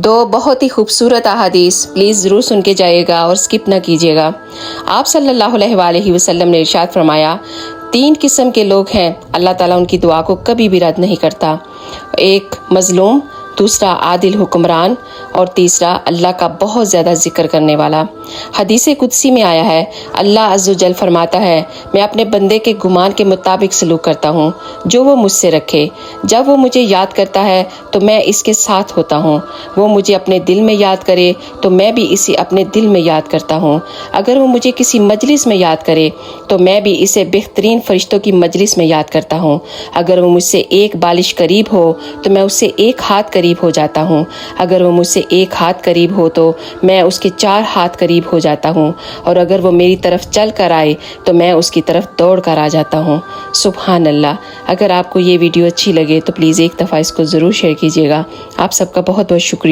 دو بہت ہی خوبصورت احادیث پلیز ضرور سن کے جائیے گا اور سکپ نہ کیجیے گا۔ آپ صلی اللہ علیہ وآلہ وسلم نے ارشاد فرمایا، 3 قسم کے لوگ ہیں اللہ تعالیٰ ان کی دعا کو کبھی بھی رد نہیں کرتا، ایک مظلوم، دوسرا عادل حکمران، اور تیسرا اللہ کا بہت زیادہ ذکر کرنے والا۔ حدیث قدسی میں آیا ہے، اللہ عز و جل فرماتا ہے، میں اپنے بندے کے گمان کے مطابق سلوک کرتا ہوں جو وہ مجھ سے رکھے۔ جب وہ مجھے یاد کرتا ہے تو میں اس کے ساتھ ہوتا ہوں، وہ مجھے اپنے دل میں یاد کرے تو میں بھی اسے اپنے دل میں یاد کرتا ہوں۔ اگر وہ مجھے کسی مجلس میں یاد کرے تو میں بھی اسے بہترین فرشتوں کی مجلس میں یاد کرتا ہوں۔ اگر وہ مجھ سے 1 بالش قریب ہو تو میں اس سے 1 ہاتھ قریب ہو جاتا ہوں۔ اگر وہ مجھ سے 1 ہاتھ قریب ہو تو میں اس کے 4 ہاتھ قریب ہو جاتا ہوں، اور اگر وہ میری طرف چل کر آئے تو میں اس کی طرف دوڑ کر آ جاتا ہوں۔ سبحان اللہ۔ اگر آپ کو یہ ویڈیو اچھی لگے تو پلیز ایک دفعہ اس کو ضرور شیئر کیجیے گا۔ آپ سب کا بہت بہت شکریہ۔